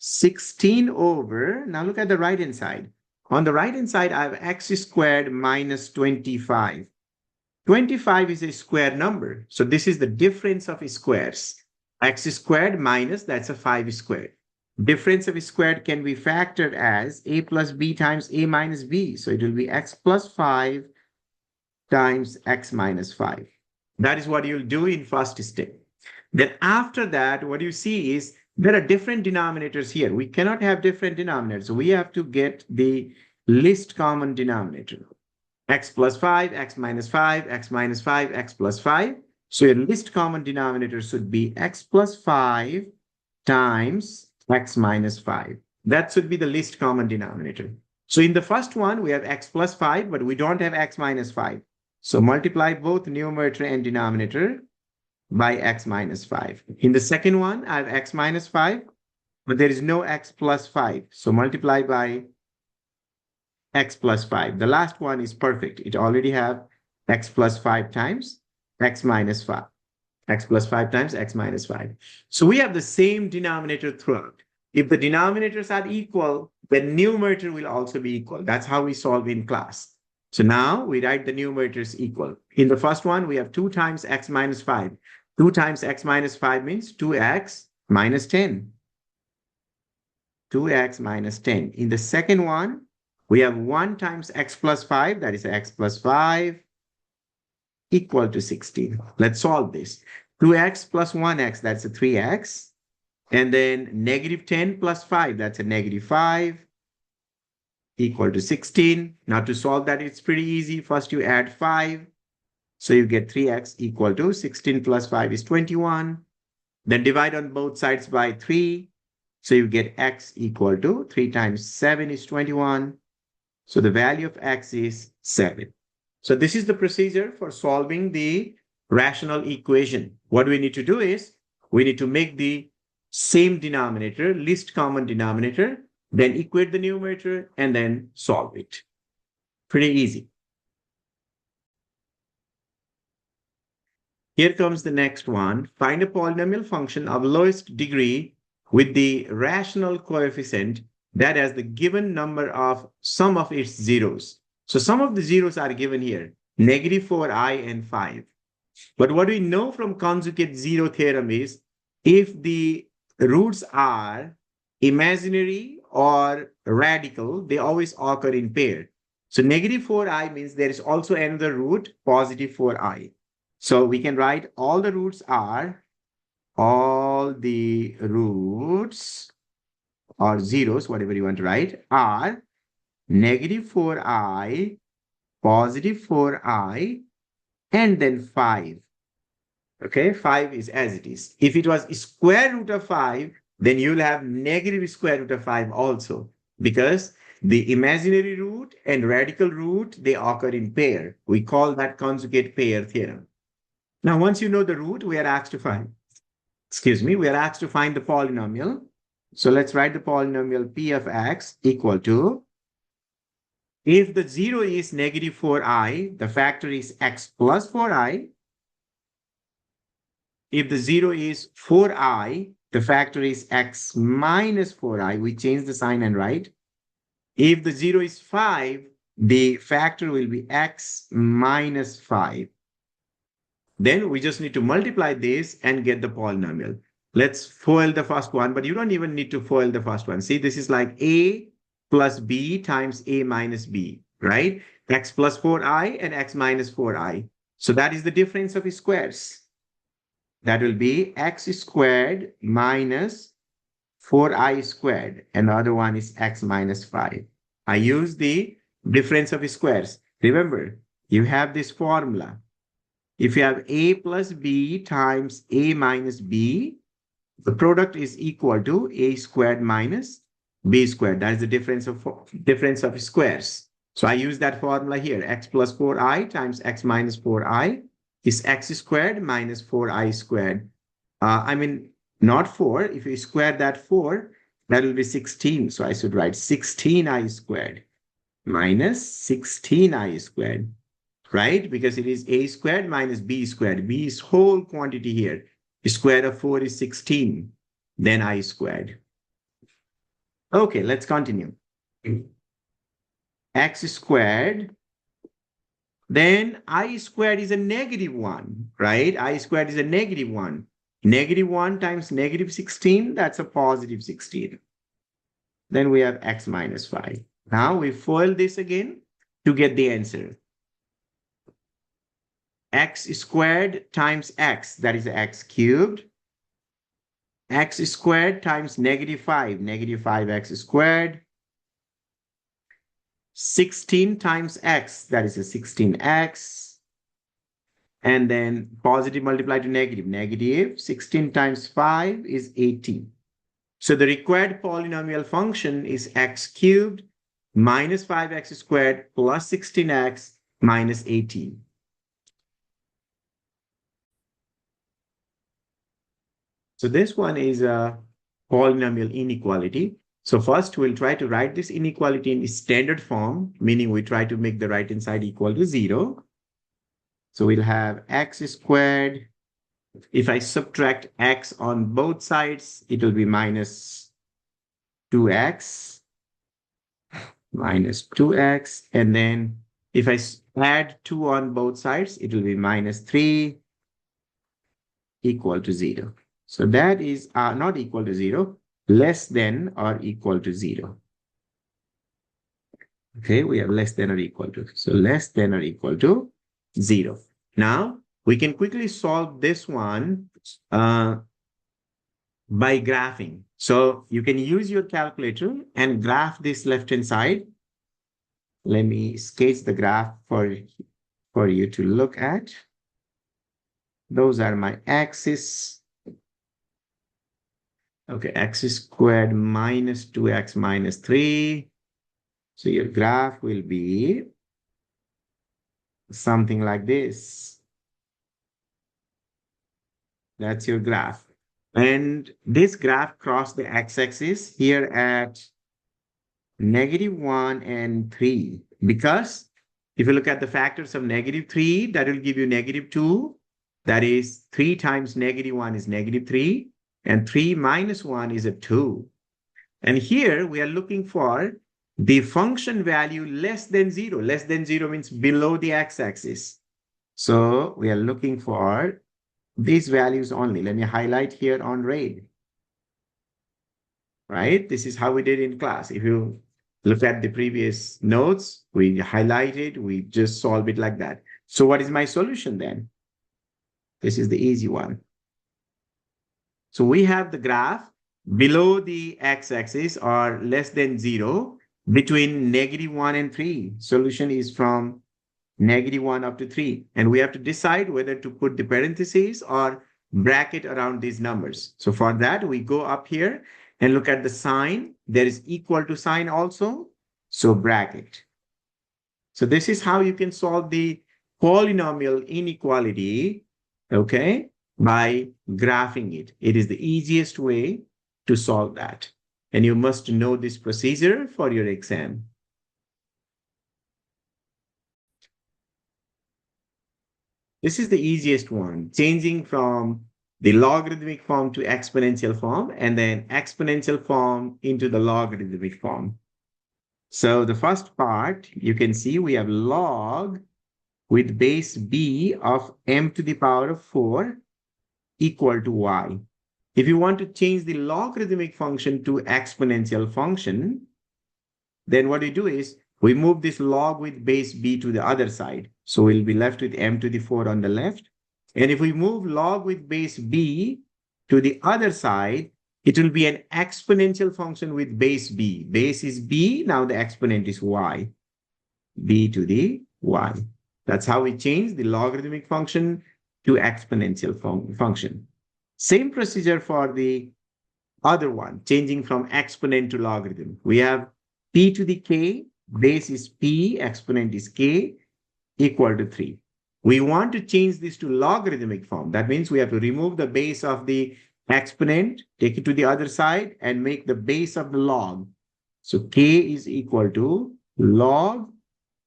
16 over, now look at the right-hand side. On the right-hand side, I have x squared minus 25. 25 is a square number. So this is the difference of squares. X squared minus, that's a 5 squared. Difference of squared can be factored as a plus b times a minus b. So it will be x plus 5 times x minus 5. That is what you'll do in first step. Then after that, what you see is there are different denominators here. We cannot have different denominators. So we have to get the least common denominator. X plus 5, x minus 5, x minus 5, x plus 5. So your least common denominator should be x plus 5 times x minus 5. That should be the least common denominator. So in the first one, we have x plus 5, but we don't have x minus 5. So multiply both numerator and denominator by x minus 5. In the second one, I have x minus 5, but there is no x plus 5. So multiply by x plus 5. The last one is perfect. It already have x plus 5 times x minus 5. X plus 5 times x minus 5. So we have the same denominator throughout. If the denominators are equal, the numerator will also be equal. That's how we solve in class. So now we write the numerators equal. In the first one, we have 2 times x minus 5. 2 times x minus 5 means 2x minus 10. 2x minus 10. In the second one, we have 1 times x plus 5, that is x plus 5, equal to 16. Let's solve this. 2x plus 1x, that's a 3x. And then negative 10 plus 5, that's a negative 5, equal to 16. Now to solve that, it's pretty easy. First you add 5. So you get 3x equal to 16 plus 5 is 21. Then divide on both sides by 3. So you get x equal to 3 times 7 is 21. So the value of x is 7. So this is the procedure for solving the rational equation. What we need to do is we need to make the same denominator, least common denominator, then equate the numerator and then solve it. Pretty easy. Here comes the next one. Find a polynomial function of lowest degree with the rational coefficient that has the given number of sum of its zeros. So some of the zeros are given here, negative 4i and 5. But what we know from conjugate zero theorem is if the roots are imaginary or radical, they always occur in pair. So negative 4i means there is also another root, positive 4i. So we can write all the roots or zeros, whatever you want to write, are negative 4i, positive 4i, and then 5. Okay, 5 is as it is. If it was square root of 5, then you'll have negative square root of 5 also, because the imaginary root and radical root, they occur in pair. We call that conjugate pair theorem. Now, once you know the root, we are asked to find the polynomial. So let's write the polynomial p of x equal to, if the 0 is negative 4i, the factor is x plus 4i. If the 0 is 4i, the factor is x minus 4i. We change the sign and write. If the 0 is 5, the factor will be x minus 5. Then we just need to multiply this and get the polynomial. let's FOIL the first one, but you don't even need to FOIL the first one. See, this is like A plus B times A minus B, right? X plus 4i and x minus 4i. So that is the difference of squares. That will be x squared minus 4i squared. And the other one is x minus 5. I use the difference of squares. Remember, you have this formula. If you have a plus b times a minus b, the product is equal to a squared minus b squared. That is the difference of squares. So I use that formula here. X plus 4i times x minus 4i is x squared minus 4i squared. Not 4. If you square that 4, that will be 16. So I should write 16i squared minus 16i squared, right? Because it is a squared minus b squared. B is whole quantity here. The square of 4 is 16, then I squared. Okay, let's continue. X squared, then I squared is a negative 1, right? I squared is a negative 1. Negative 1 times negative 16, that's a positive 16. Then we have x minus 5. Now we FOIL this again to get the answer. X squared times x, that is x cubed. X squared times negative 5, negative 5x squared. 16 times x, that is a 16x. And then positive multiplied to negative. Negative 16 times 5 is 18. So the required polynomial function is x cubed minus 5x squared plus 16x minus 18. So this one is a polynomial inequality. So first we'll try to write this inequality in standard form, meaning we try to make the right-hand side equal to 0. So we'll have x squared. If I subtract x on both sides, it will be minus 2x. Minus 2x. And then if I add 2 on both sides, it will be minus 3 equal to 0. So that is not equal to 0, less than or equal to 0. Okay, we have less than or equal to. So less than or equal to 0. Now, we can quickly solve this one by graphing. So you can use your calculator and graph this left-hand side. Let me sketch the graph for you to look at. Those are my axes. Okay, x squared minus 2x minus 3. So your graph will be something like this. That's your graph. And this graph crossed the x-axis here at -1 and 3. Because if you look at the factors of -3, that will give you -2. That is 3 times -1 is -3. And 3 minus 1 is a 2. And here we are looking for the function value less than 0. Less than 0 means below the x-axis. So we are looking for these values only. Let me highlight here on red. Right? This is how we did in class. If you look at the previous notes, we highlighted, we just solve it like that. So what is my solution then? This is the easy one. So we have the graph below the x-axis or less than 0 between -1 and 3. Solution is from -1 up to 3. And we have to decide whether to put the parentheses or bracket around these numbers. So for that, we go up here and look at the sign. There is equal to sign also. So bracket. So this is how you can solve the polynomial inequality, okay, by graphing it. It is the easiest way to solve that. And you must know this procedure for your exam. This is the easiest one, changing from the logarithmic form to exponential form and then exponential form into the logarithmic form. So the first part, you can see we have log with base b of m to the power of 4 equal to y. if you want to change the logarithmic function to exponential function, then what we do is we move this log with base b to the other side. So we'll be left with m to the 4 on the left. And if we move log with base b to the other side, it will be an exponential function with base b. Base is b, now the exponent is y. B to the y. That's how we change the logarithmic function to exponential function. Same procedure for the other one, changing from exponent to logarithm. We have p to the k, base is p, exponent is k, equal to 3. We want to change this to logarithmic form. That means we have to remove the base of the exponent, take it to the other side, and make the base of the log. So k is equal to log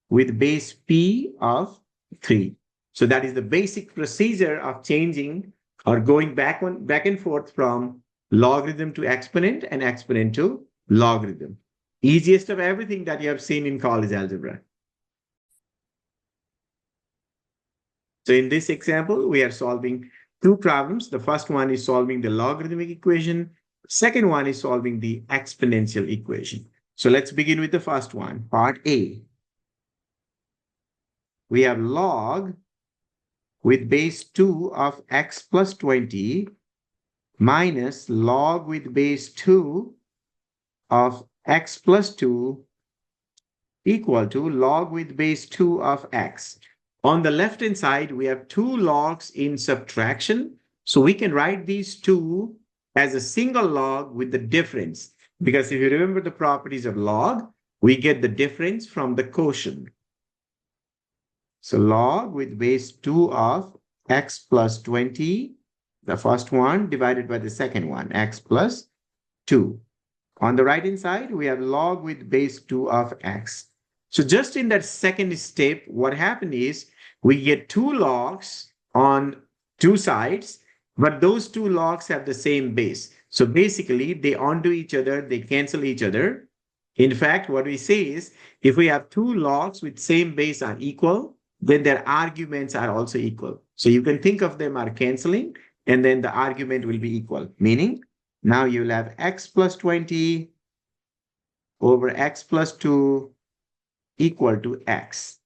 with base p of 3. So that is the basic procedure of changing or going back and forth from logarithm to exponent and exponent to logarithm. Easiest of everything that you have seen in college algebra. So in this example, we are solving two problems. The first one is solving the logarithmic equation. Second one is solving the exponential equation. So let's begin with the first one, part A. We have log with base 2 of x plus 20 minus log with base 2 of x plus 2 equal to log with base 2 of x. On the left-hand side, we have two logs in subtraction. So we can write these two as a single log with the difference. Because if you remember the properties of log, we get the difference from the quotient. So log with base 2 of x plus 20, the first one divided by the second one, x plus 2. On the right-hand side, we have log with base 2 of x. So just in that second step, what happened is we get two logs on two sides, but those two logs have the same base. So basically, they onto each other, they cancel each other. In fact, what we say is, if we have two logs with same base are equal, then their arguments are also equal. So you can think of them are canceling, and then the argument will be equal. Meaning, now you'll have x plus 20 over x plus 2 equal to x.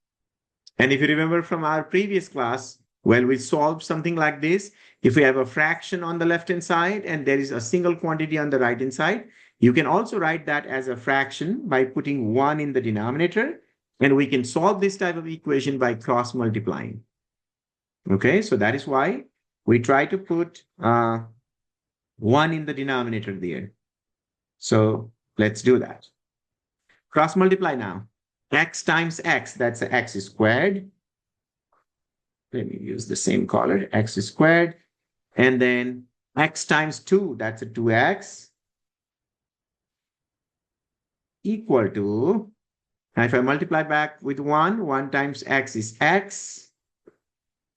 And if you remember from our previous class, when we solved something like this, if we have a fraction on the left-hand side and there is a single quantity on the right-hand side, you can also write that as a fraction by putting 1 in the denominator. And we can solve this type of equation by cross multiplying. Okay, so that is why we try to put 1 in the denominator there. So let's do that. Cross multiply now. X times x, that's x squared. Let me use the same color, x squared. And then x times 2, that's a 2x. Equal to, now if I multiply back with 1 times x is x.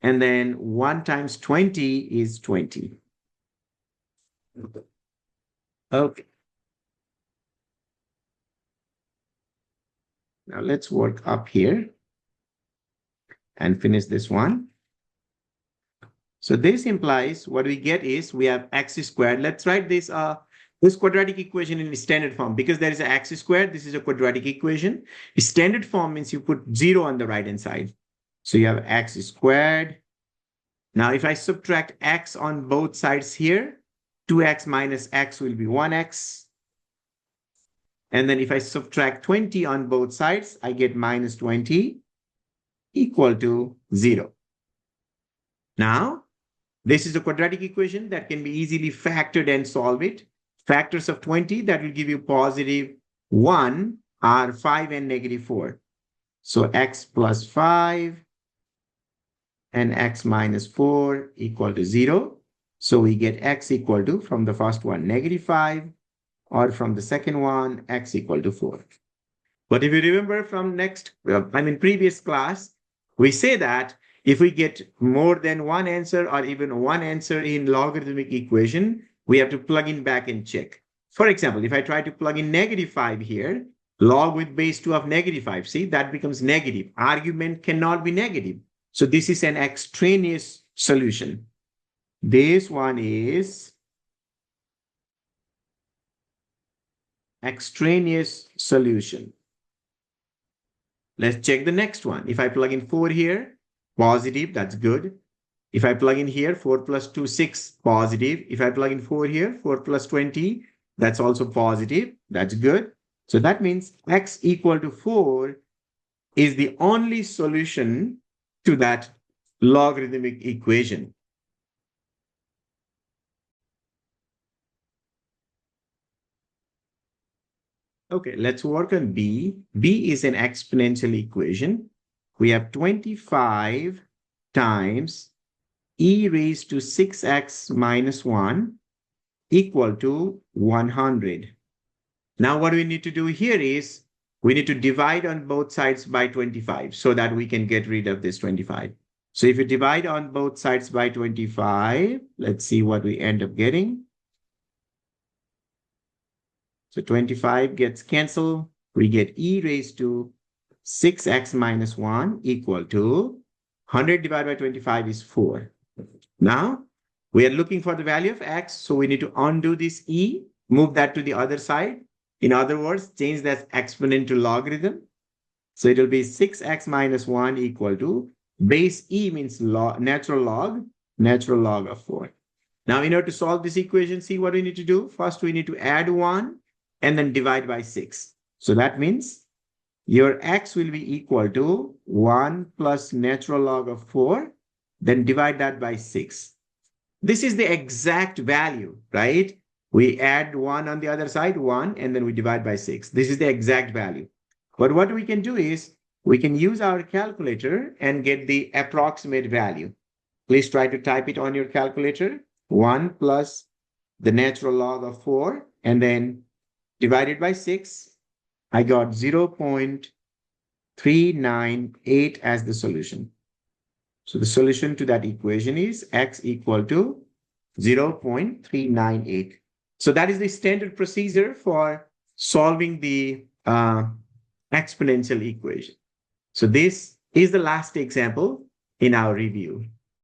And then 1 times 20 is 20. Okay. Now let's work up here and finish this one. So this implies what we get is we have x squared. Let's write this quadratic equation in standard form. Because there is an x squared, this is a quadratic equation. Standard form means you put 0 on the right-hand side. So you have x squared. Now if I subtract x on both sides here, 2x minus x will be 1x. And then if I subtract 20 on both sides, I get minus 20 equal to 0. Now, this is a quadratic equation that can be easily factored and solve it. Factors of 20 that will give you positive 1 are 5 and negative 4. So x plus 5 and x minus 4 equal to 0. So we get x equal to, from the first one, negative 5. Or from the second one, x equal to 4. But if you remember from previous class, we say that if we get more than one answer or even one answer in logarithmic equation, we have to plug in back and check. For example, if I try to plug in negative 5 here, log with base 2 of negative 5, see, that becomes negative. Argument cannot be negative. So this is an extraneous solution. This one is extraneous solution. Let's check the next one. If I plug in 4 here, positive, that's good. If I plug in here, 4 plus 2, 6, positive. If I plug in 4 here, 4 plus 20, that's also positive. That's good. So that means x equal to 4 is the only solution to that logarithmic equation. Okay, let's work on B. B is an exponential equation. We have 25 times e raised to 6x minus 1 equal to 100. Now what we need to do here is we need to divide on both sides by 25 so that we can get rid of this 25. So if you divide on both sides by 25, let's see what we end up getting. So 25 gets canceled. We get e raised to 6x minus 1 equal to 100 divided by 25 is 4. Now, we are looking for the value of x, so we need to undo this e, move that to the other side. In other words, change that exponent to logarithm. So it will be 6x minus 1 equal to base e means natural log of 4. Now, in order to solve this equation, see what we need to do. First, we need to add 1 and then divide by 6. So that means your x will be equal to 1 plus natural log of 4, then divide that by 6. This is the exact value, right? We add 1 on the other side, 1, and then we divide by 6. This is the exact value. But what we can do is we can use our calculator and get the approximate value. Please try to type it on your calculator. 1 plus the natural log of 4, and then divided by 6, I got 0.398 as the solution. So the solution to that equation is x equal to 0.398. So that is the standard procedure for solving the exponential equation. So this is the last example in our review.